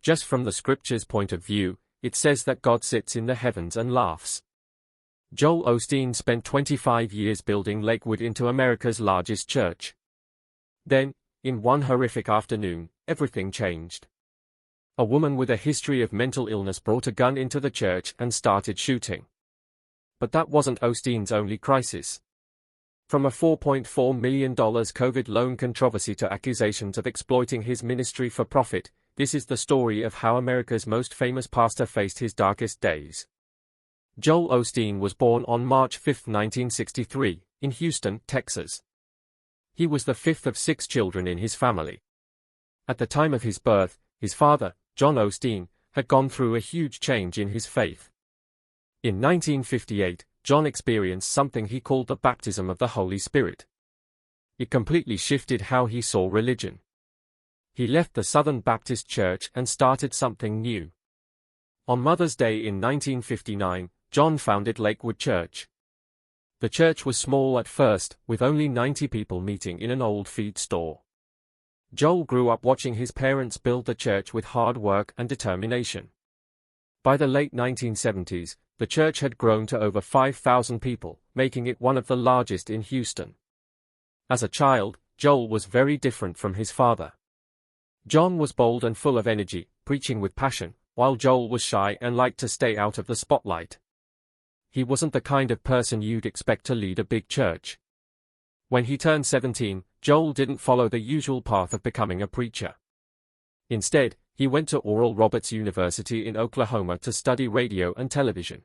Just from the scripture's point of view, it says that God sits in the heavens and laughs. Joel Osteen spent 25 years building Lakewood into America's largest church. Then, in one horrific afternoon, everything changed. A woman with a history of mental illness brought a gun into the church and started shooting. But that wasn't Osteen's only crisis. From a $4.4 million COVID loan controversy to accusations of exploiting his ministry for profit, this is the story of how America's most famous pastor faced his darkest days. Joel Osteen was born on March 5, 1963, in Houston, Texas. He was the fifth of 6 children in his family. At the time of his birth, his father, John Osteen, had gone through a huge change in his faith. In 1958, John experienced something he called the baptism of the Holy Spirit. It completely shifted how he saw religion. He left the Southern Baptist Church and started something new. On Mother's Day in 1959, John founded Lakewood Church. The church was small at first, with only 90 people meeting in an old feed store. Joel grew up watching his parents build the church with hard work and determination. By the late 1970s, the church had grown to over 5,000 people, making it one of the largest in Houston. As a child, Joel was very different from his father. John was bold and full of energy, preaching with passion, while Joel was shy and liked to stay out of the spotlight. He wasn't the kind of person you'd expect to lead a big church. When he turned 17, Joel didn't follow the usual path of becoming a preacher. Instead, he went to Oral Roberts University in Oklahoma to study radio and television.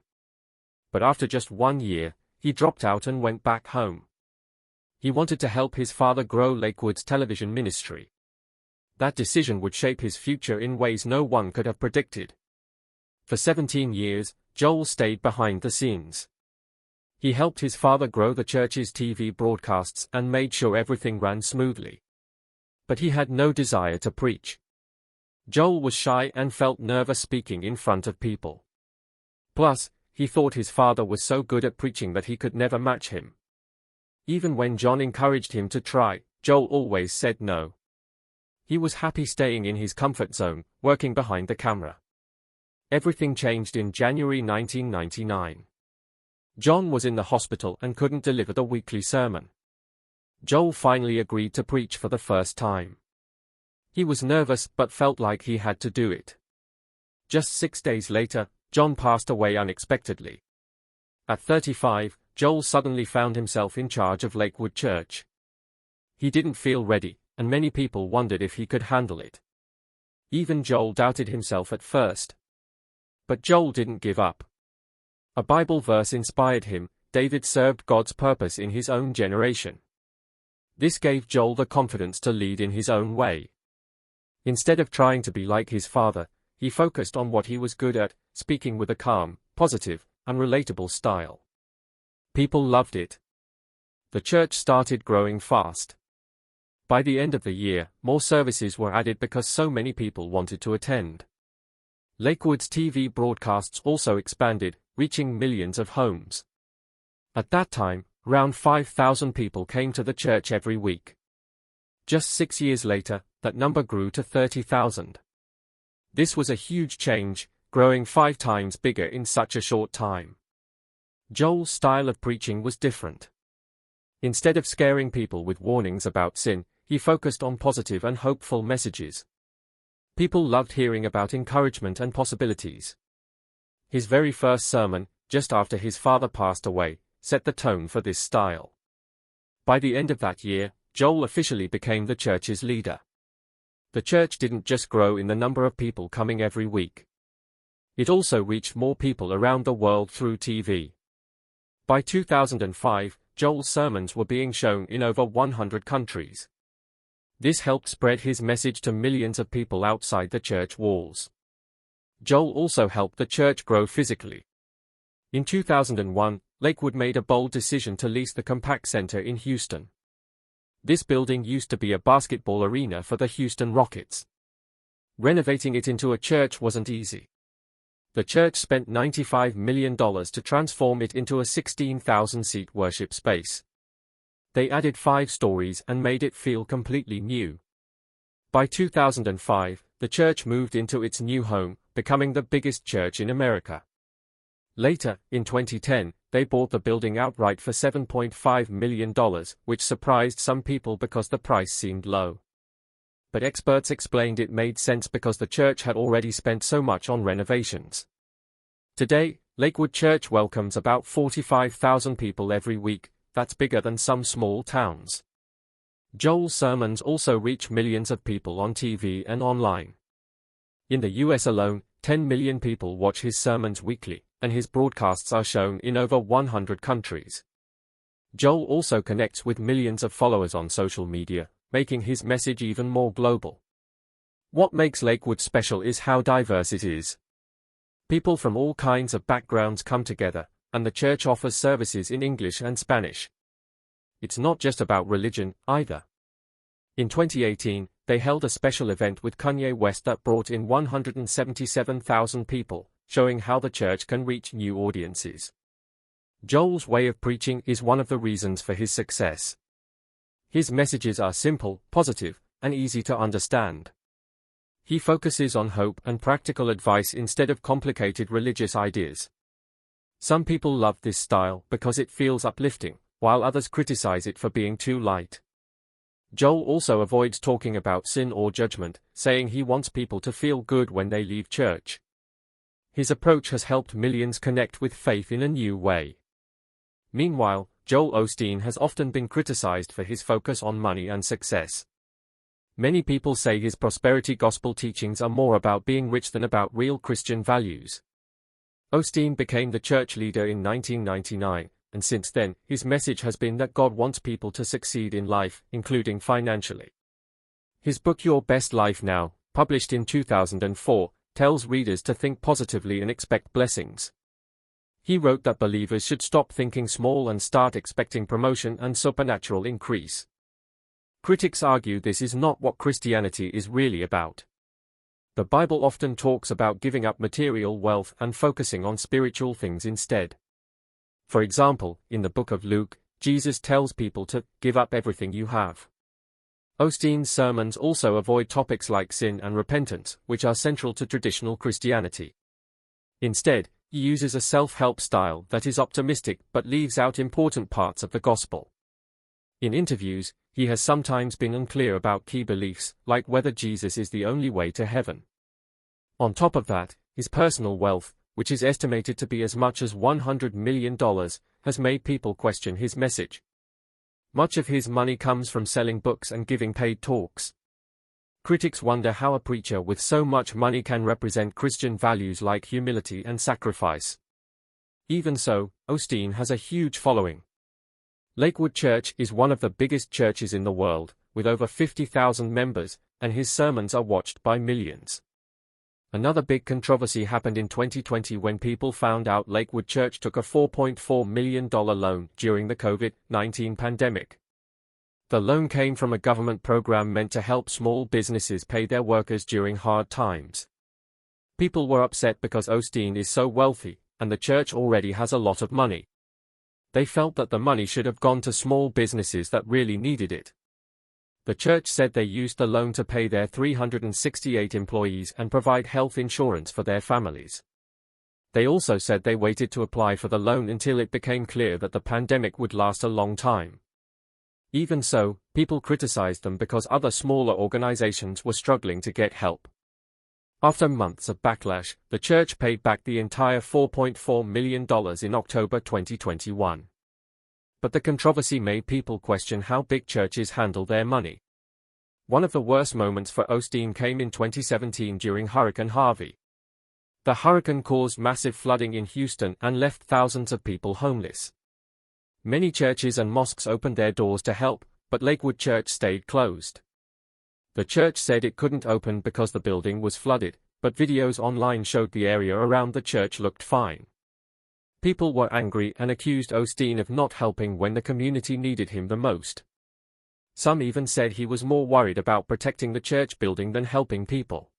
But after just 1 year, he dropped out and went back home. He wanted to help his father grow Lakewood's television ministry. That decision would shape his future in ways no one could have predicted. For 17 years, Joel stayed behind the scenes. He helped his father grow the church's TV broadcasts and made sure everything ran smoothly. But he had no desire to preach. Joel was shy and felt nervous speaking in front of people. Plus, he thought his father was so good at preaching that he could never match him. Even when John encouraged him to try, Joel always said no. He was happy staying in his comfort zone, working behind the camera. Everything changed in January 1999. John was in the hospital and couldn't deliver the weekly sermon. Joel finally agreed to preach for the first time. He was nervous but felt like he had to do it. Just 6 days later, John passed away unexpectedly. At 35, Joel suddenly found himself in charge of Lakewood Church. He didn't feel ready, and many people wondered if he could handle it. Even Joel doubted himself at first. But Joel didn't give up. A Bible verse inspired him: David served God's purpose in his own generation. This gave Joel the confidence to lead in his own way. Instead of trying to be like his father, he focused on what he was good at, speaking with a calm, positive, and relatable style. People loved it. The church started growing fast. By the end of the year, more services were added because so many people wanted to attend. Lakewood's TV broadcasts also expanded, reaching millions of homes. At that time, around 5,000 people came to the church every week. Just 6 years later, that number grew to 30,000. This was a huge change, growing 5 times bigger in such a short time. Joel's style of preaching was different. Instead of scaring people with warnings about sin, he focused on positive and hopeful messages. People loved hearing about encouragement and possibilities. His very first sermon, just after his father passed away, set the tone for this style. By the end of that year, Joel officially became the church's leader. The church didn't just grow in the number of people coming every week. It also reached more people around the world through TV. By 2005, Joel's sermons were being shown in over 100 countries. This helped spread his message to millions of people outside the church walls. Joel also helped the church grow physically. In 2001, Lakewood made a bold decision to lease the Compaq Center in Houston. This building used to be a basketball arena for the Houston Rockets. Renovating it into a church wasn't easy. The church spent $95 million to transform it into a 16,000-seat worship space. They added 5 stories and made it feel completely new. By 2005, the church moved into its new home, becoming the biggest church in America. Later, in 2010, they bought the building outright for $7.5 million, which surprised some people because the price seemed low. But experts explained it made sense because the church had already spent so much on renovations. Today, Lakewood Church welcomes about 45,000 people every week. That's bigger than some small towns. Joel's sermons also reach millions of people on TV and online. In the US alone, 10 million people watch his sermons weekly, and his broadcasts are shown in over 100 countries. Joel also connects with millions of followers on social media, making his message even more global. What makes Lakewood special is how diverse it is. People from all kinds of backgrounds come together, and the church offers services in English and Spanish. It's not just about religion, either. In 2018, they held a special event with Kanye West that brought in 177,000 people, showing how the church can reach new audiences. Joel's way of preaching is one of the reasons for his success. His messages are simple, positive, and easy to understand. He focuses on hope and practical advice instead of complicated religious ideas. Some people love this style because it feels uplifting, while others criticize it for being too light. Joel also avoids talking about sin or judgment, saying he wants people to feel good when they leave church. His approach has helped millions connect with faith in a new way. Meanwhile, Joel Osteen has often been criticized for his focus on money and success. Many people say his prosperity gospel teachings are more about being rich than about real Christian values. Osteen became the church leader in 1999, and since then, his message has been that God wants people to succeed in life, including financially. His book Your Best Life Now, published in 2004, tells readers to think positively and expect blessings. He wrote that believers should stop thinking small and start expecting promotion and supernatural increase. Critics argue this is not what Christianity is really about. The Bible often talks about giving up material wealth and focusing on spiritual things instead. For example, in the book of Luke, Jesus tells people to give up everything you have. Osteen's sermons also avoid topics like sin and repentance, which are central to traditional Christianity. Instead, he uses a self-help style that is optimistic but leaves out important parts of the gospel. In interviews, he has sometimes been unclear about key beliefs, like whether Jesus is the only way to heaven. On top of that, his personal wealth, which is estimated to be as much as $100 million, has made people question his message. Much of his money comes from selling books and giving paid talks. Critics wonder how a preacher with so much money can represent Christian values like humility and sacrifice. Even so, Osteen has a huge following. Lakewood Church is one of the biggest churches in the world, with over 50,000 members, and his sermons are watched by millions. Another big controversy happened in 2020 when people found out Lakewood Church took a $4.4 million loan during the COVID-19 pandemic. The loan came from a government program meant to help small businesses pay their workers during hard times. People were upset because Osteen is so wealthy, and the church already has a lot of money. They felt that the money should have gone to small businesses that really needed it. The church said they used the loan to pay their 368 employees and provide health insurance for their families. They also said they waited to apply for the loan until it became clear that the pandemic would last a long time. Even so, people criticized them because other smaller organizations were struggling to get help. After months of backlash, the church paid back the entire $4.4 million in October 2021. But the controversy made people question how big churches handle their money. One of the worst moments for Osteen came in 2017 during Hurricane Harvey. The hurricane caused massive flooding in Houston and left thousands of people homeless. Many churches and mosques opened their doors to help, but Lakewood Church stayed closed. The church said it couldn't open because the building was flooded, but videos online showed the area around the church looked fine. People were angry and accused Osteen of not helping when the community needed him the most. Some even said he was more worried about protecting the church building than helping people.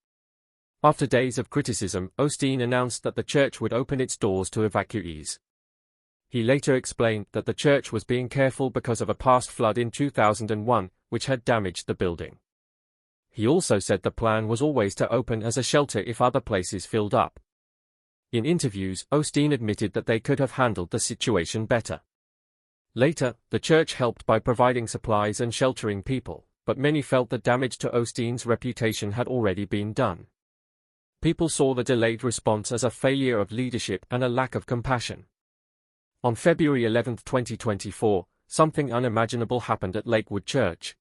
After days of criticism, Osteen announced that the church would open its doors to evacuees. He later explained that the church was being careful because of a past flood in 2001, which had damaged the building. He also said the plan was always to open as a shelter if other places filled up. In interviews, Osteen admitted that they could have handled the situation better. Later, the church helped by providing supplies and sheltering people, but many felt the damage to Osteen's reputation had already been done. People saw the delayed response as a failure of leadership and a lack of compassion. On February 11, 2024, something unimaginable happened at Lakewood Church.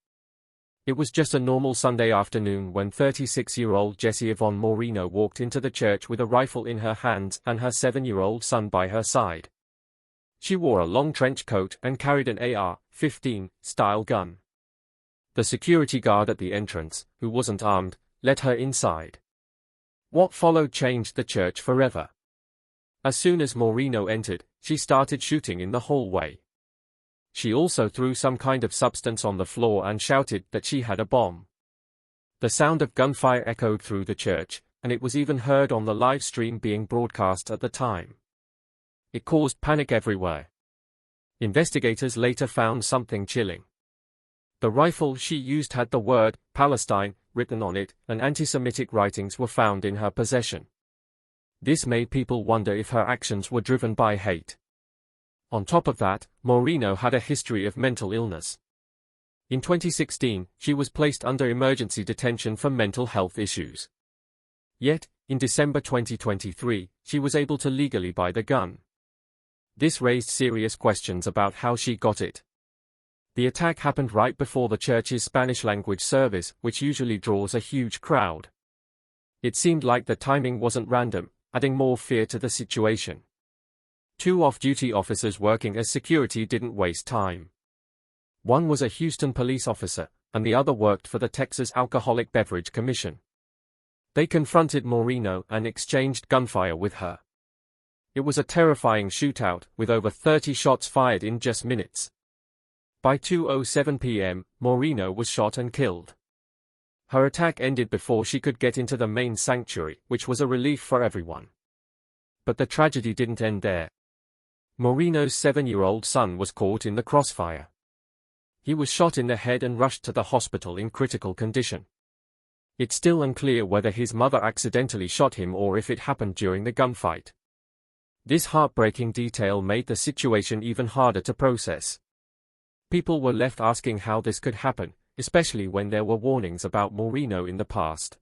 It was just a normal Sunday afternoon when 36-year-old Jessie Yvonne Moreno walked into the church with a rifle in her hands and her 7-year-old son by her side. She wore a long trench coat and carried an AR-15 style gun. The security guard at the entrance, who wasn't armed, let her inside. What followed changed the church forever. As soon as Moreno entered, she started shooting in the hallway. She also threw some kind of substance on the floor and shouted that she had a bomb. The sound of gunfire echoed through the church, and it was even heard on the live stream being broadcast at the time. It caused panic everywhere. Investigators later found something chilling. The rifle she used had the word Palestine written on it, and anti-Semitic writings were found in her possession. This made people wonder if her actions were driven by hate. On top of that, Moreno had a history of mental illness. In 2016, she was placed under emergency detention for mental health issues. Yet, in December 2023, she was able to legally buy the gun. This raised serious questions about how she got it. The attack happened right before the church's Spanish-language service, which usually draws a huge crowd. It seemed like the timing wasn't random, adding more fear to the situation. 2 off-duty officers working as security didn't waste time. One was a Houston police officer, and the other worked for the Texas Alcoholic Beverage Commission. They confronted Moreno and exchanged gunfire with her. It was a terrifying shootout, with over 30 shots fired in just minutes. By 2:07 p.m., Moreno was shot and killed. Her attack ended before she could get into the main sanctuary, which was a relief for everyone. But the tragedy didn't end there. Moreno's 7-year-old son was caught in the crossfire. He was shot in the head and rushed to the hospital in critical condition. It's still unclear whether his mother accidentally shot him or if it happened during the gunfight. This heartbreaking detail made the situation even harder to process. People were left asking how this could happen, especially when there were warnings about Moreno in the past.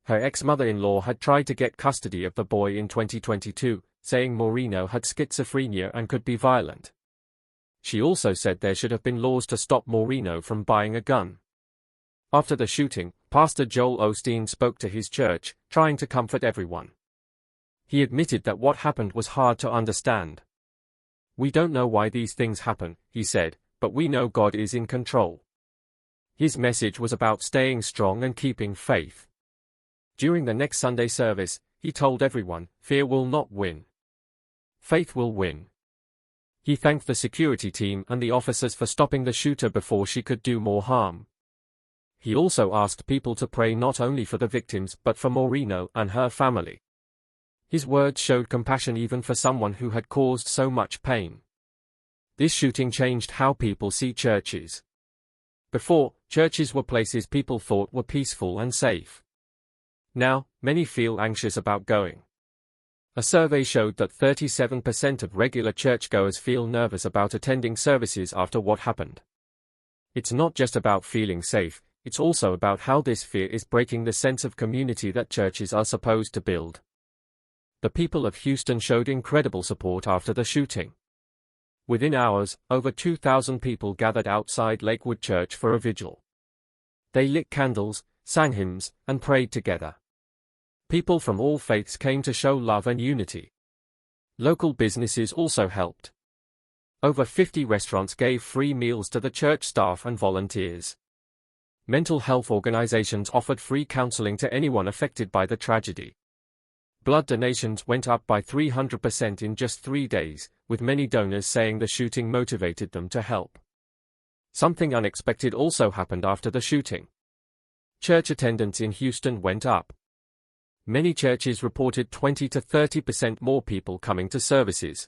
Her ex-mother-in-law had tried to get custody of the boy in 2022, saying Moreno had schizophrenia and could be violent. She also said there should have been laws to stop Moreno from buying a gun. After the shooting, Pastor Joel Osteen spoke to his church, trying to comfort everyone. He admitted that what happened was hard to understand. "We don't know why these things happen," he said, "but we know God is in control." His message was about staying strong and keeping faith. During the next Sunday service, he told everyone, "Fear will not win. Faith will win." He thanked the security team and the officers for stopping the shooter before she could do more harm. He also asked people to pray not only for the victims but for Moreno and her family. His words showed compassion even for someone who had caused so much pain. This shooting changed how people see churches. Before, churches were places people thought were peaceful and safe. Now, many feel anxious about going. A survey showed that 37% of regular churchgoers feel nervous about attending services after what happened. It's not just about feeling safe, it's also about how this fear is breaking the sense of community that churches are supposed to build. The people of Houston showed incredible support after the shooting. Within hours, over 2,000 people gathered outside Lakewood Church for a vigil. They lit candles, sang hymns, and prayed together. People from all faiths came to show love and unity. Local businesses also helped. Over 50 restaurants gave free meals to the church staff and volunteers. Mental health organizations offered free counseling to anyone affected by the tragedy. Blood donations went up by 300% in just 3 days, with many donors saying the shooting motivated them to help. Something unexpected also happened after the shooting. Church attendance in Houston went up. Many churches reported 20 to 30% more people coming to services.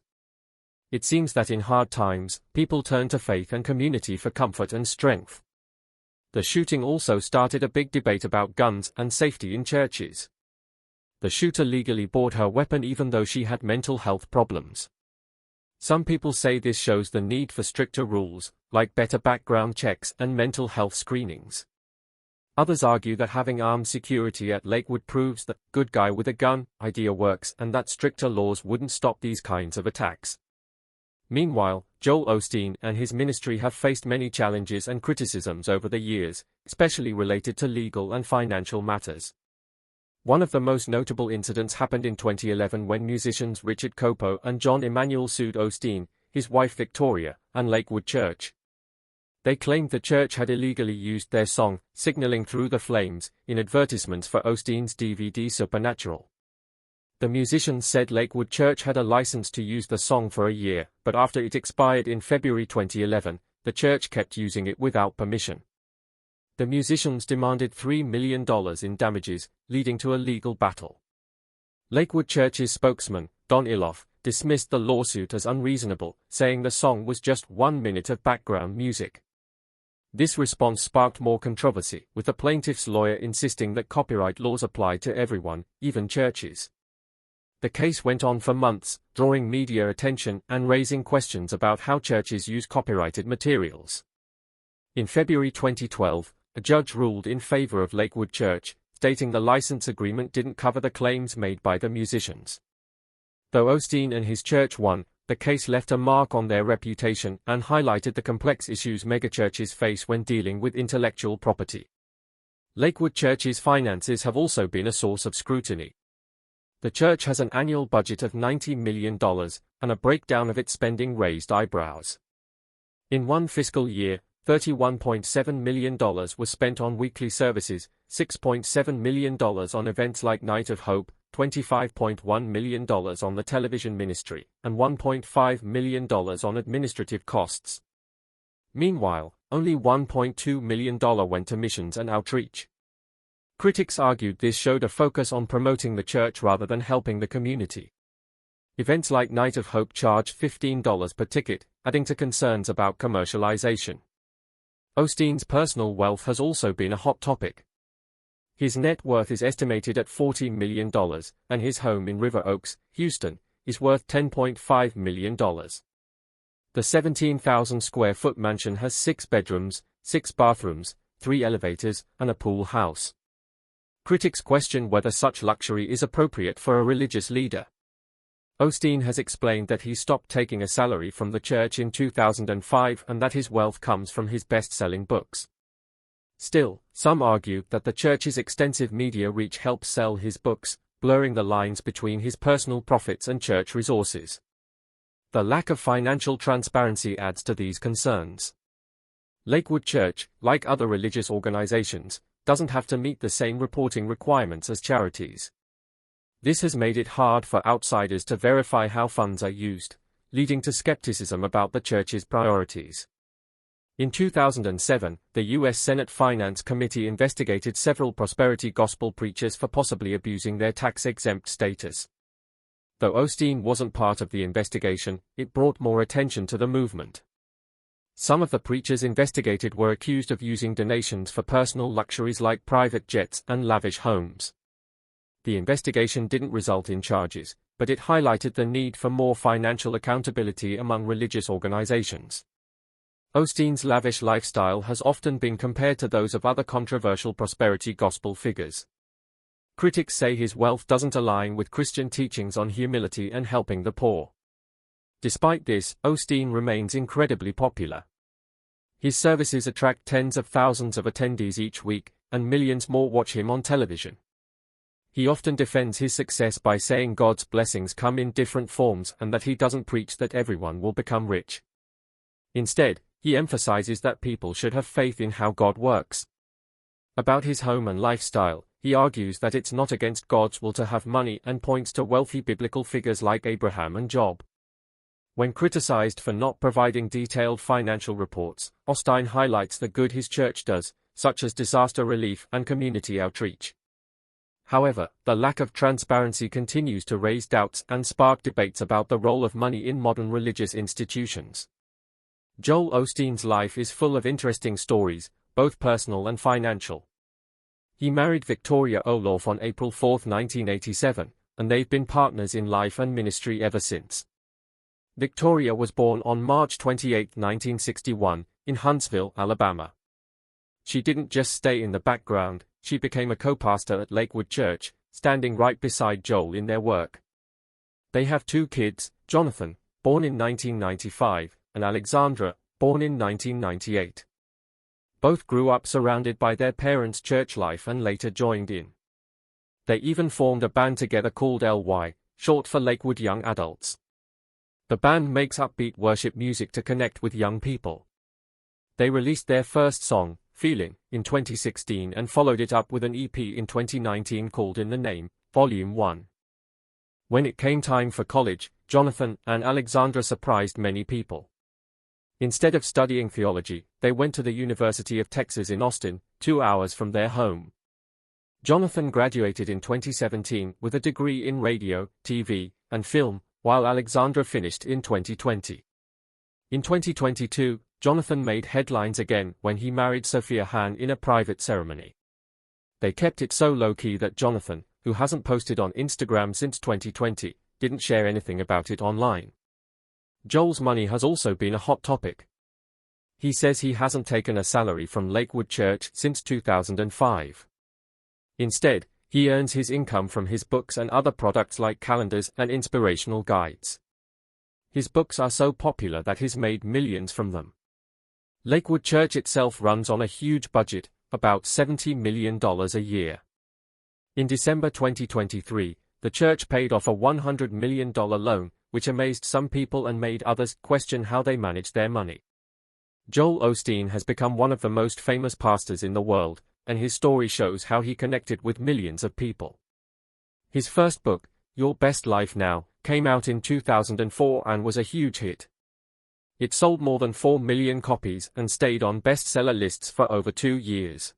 It seems that in hard times, people turn to faith and community for comfort and strength. The shooting also started a big debate about guns and safety in churches. The shooter legally bought her weapon even though she had mental health problems. Some people say this shows the need for stricter rules, like better background checks and mental health screenings. Others argue that having armed security at Lakewood proves that good guy with a gun idea works and that stricter laws wouldn't stop these kinds of attacks. Meanwhile, Joel Osteen and his ministry have faced many challenges and criticisms over the years, especially related to legal and financial matters. One of the most notable incidents happened in 2011 when musicians Richard Copo and John Emanuel sued Osteen, his wife Victoria, and Lakewood Church. They claimed the church had illegally used their song, "Signaling Through the Flames," in advertisements for Osteen's DVD Supernatural. The musicians said Lakewood Church had a license to use the song for a year, but after it expired in February 2011, the church kept using it without permission. The musicians demanded $3 million in damages, leading to a legal battle. Lakewood Church's spokesman, Don Iloff, dismissed the lawsuit as unreasonable, saying the song was just 1 minute of background music. This response sparked more controversy, with the plaintiff's lawyer insisting that copyright laws apply to everyone, even churches. The case went on for months, drawing media attention and raising questions about how churches use copyrighted materials. In February 2012, a judge ruled in favor of Lakewood Church, stating the license agreement didn't cover the claims made by the musicians. Though Osteen and his church won, the case left a mark on their reputation and highlighted the complex issues megachurches face when dealing with intellectual property. Lakewood Church's finances have also been a source of scrutiny. The church has an annual budget of $90 million, and a breakdown of its spending raised eyebrows. In one fiscal year, $31.7 million was spent on weekly services, $6.7 million on events like Night of Hope, $25.1 million on the television ministry, and $1.5 million on administrative costs. Meanwhile, only $1.2 million went to missions and outreach. Critics argued this showed a focus on promoting the church rather than helping the community. Events like Night of Hope charged $15 per ticket, adding to concerns about commercialization. Osteen's personal wealth has also been a hot topic. His net worth is estimated at $40 million, and his home in River Oaks, Houston, is worth $10.5 million. The 17,000-square-foot mansion has 6 bedrooms, 6 bathrooms, 3 elevators, and a pool house. Critics question whether such luxury is appropriate for a religious leader. Osteen has explained that he stopped taking a salary from the church in 2005 and that his wealth comes from his best-selling books. Still, some argue that the church's extensive media reach helps sell his books, blurring the lines between his personal profits and church resources. The lack of financial transparency adds to these concerns. Lakewood Church, like other religious organizations, doesn't have to meet the same reporting requirements as charities. This has made it hard for outsiders to verify how funds are used, leading to skepticism about the church's priorities. In 2007, the U.S. Senate Finance Committee investigated several prosperity gospel preachers for possibly abusing their tax-exempt status. Though Osteen wasn't part of the investigation, it brought more attention to the movement. Some of the preachers investigated were accused of using donations for personal luxuries like private jets and lavish homes. The investigation didn't result in charges, but it highlighted the need for more financial accountability among religious organizations. Osteen's lavish lifestyle has often been compared to those of other controversial prosperity gospel figures. Critics say his wealth doesn't align with Christian teachings on humility and helping the poor. Despite this, Osteen remains incredibly popular. His services attract tens of thousands of attendees each week, and millions more watch him on television. He often defends his success by saying God's blessings come in different forms and that he doesn't preach that everyone will become rich. Instead, he emphasizes that people should have faith in how God works. About his home and lifestyle, he argues that it's not against God's will to have money and points to wealthy biblical figures like Abraham and Job. When criticized for not providing detailed financial reports, Osteen highlights the good his church does, such as disaster relief and community outreach. However, the lack of transparency continues to raise doubts and spark debates about the role of money in modern religious institutions. Joel Osteen's life is full of interesting stories, both personal and financial. He married Victoria Olof on April 4, 1987, and they've been partners in life and ministry ever since. Victoria was born on March 28, 1961, in Huntsville, Alabama. She didn't just stay in the background, she became a co-pastor at Lakewood Church, standing right beside Joel in their work. They have 2 kids, Jonathan, born in 1995, and Alexandra, born in 1998. Both grew up surrounded by their parents' church life and later joined in. They even formed a band together called LY, short for Lakewood Young Adults. The band makes upbeat worship music to connect with young people. They released their first song, Feeling, in 2016 and followed it up with an EP in 2019 called In the Name, Volume 1. When it came time for college, Jonathan and Alexandra surprised many people. Instead of studying theology, they went to the University of Texas in Austin, 2 hours from their home. Jonathan graduated in 2017 with a degree in radio, TV, and film, while Alexandra finished in 2020. In 2022, Jonathan made headlines again when he married Sophia Hahn in a private ceremony. They kept it so low-key that Jonathan, who hasn't posted on Instagram since 2020, didn't share anything about it online. Joel's money has also been a hot topic. He says he hasn't taken a salary from Lakewood Church since 2005. Instead, he earns his income from his books and other products like calendars and inspirational guides. His books are so popular that he's made millions from them. Lakewood Church itself runs on a huge budget, about $70 million a year. In December 2023, the church paid off a $100 million loan, which amazed some people and made others question how they manage their money. Joel Osteen has become one of the most famous pastors in the world, and his story shows how he connected with millions of people. His first book, Your Best Life Now, came out in 2004 and was a huge hit. It sold more than 4 million copies and stayed on bestseller lists for over 2 years.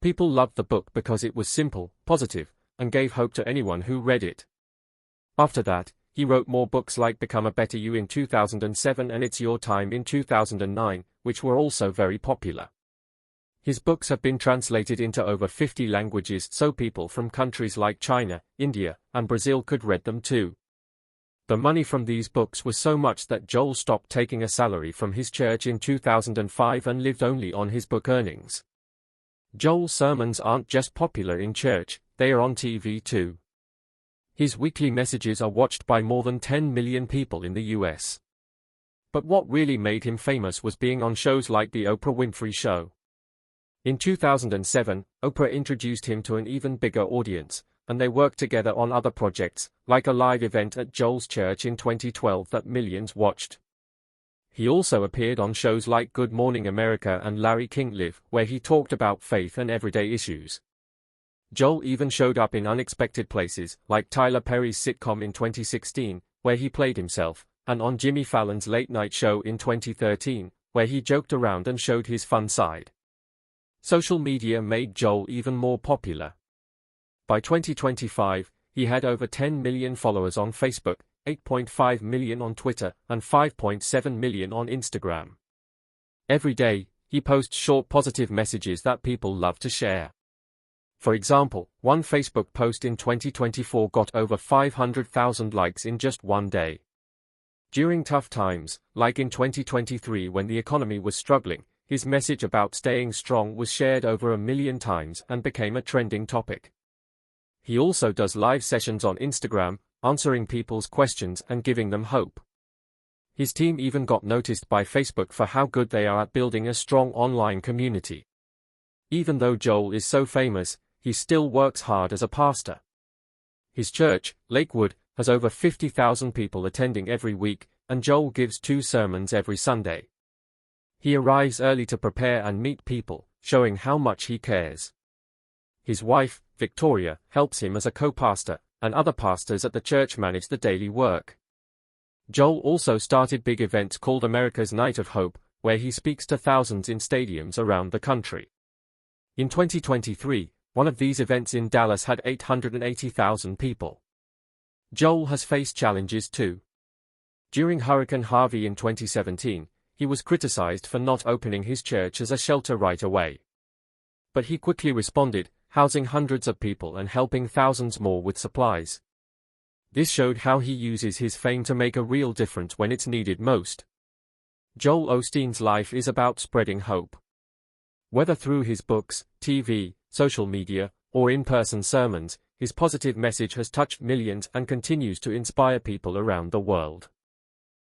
People loved the book because it was simple, positive, and gave hope to anyone who read it. After that, he wrote more books like Become a Better You in 2007 and It's Your Time in 2009, which were also very popular. His books have been translated into over 50 languages so people from countries like China, India, and Brazil could read them too. The money from these books was so much that Joel stopped taking a salary from his church in 2005 and lived only on his book earnings. Joel's sermons aren't just popular in church, they are on TV too. His weekly messages are watched by more than 10 million people in the US. But what really made him famous was being on shows like The Oprah Winfrey Show. In 2007, Oprah introduced him to an even bigger audience, and they worked together on other projects, like a live event at Joel's church in 2012 that millions watched. He also appeared on shows like Good Morning America and Larry King Live, where he talked about faith and everyday issues. Joel even showed up in unexpected places, like Tyler Perry's sitcom in 2016, where he played himself, and on Jimmy Fallon's Late Night Show in 2013, where he joked around and showed his fun side. Social media made Joel even more popular. By 2025, he had over 10 million followers on Facebook, 8.5 million on Twitter, and 5.7 million on Instagram. Every day, he posts short positive messages that people love to share. For example, one Facebook post in 2024 got over 500,000 likes in just one day. During tough times, like in 2023 when the economy was struggling, his message about staying strong was shared over 1 million times and became a trending topic. He also does live sessions on Instagram, answering people's questions and giving them hope. His team even got noticed by Facebook for how good they are at building a strong online community. Even though Joel is so famous, he still works hard as a pastor. His church, Lakewood, has over 50,000 people attending every week, and Joel gives 2 sermons every Sunday. He arrives early to prepare and meet people, showing how much he cares. His wife, Victoria, helps him as a co-pastor, and other pastors at the church manage the daily work. Joel also started big events called America's Night of Hope, where he speaks to thousands in stadiums around the country. In 2023, one of these events in Dallas had 880,000 people. Joel has faced challenges too. During Hurricane Harvey in 2017, He was criticized for not opening his church as a shelter right away. But he quickly responded, housing hundreds of people and helping thousands more with supplies. This showed how he uses his fame to make a real difference when it's needed most. Joel Osteen's life is about spreading hope. Whether through his books, TV, social media, or in-person sermons, his positive message has touched millions and continues to inspire people around the world.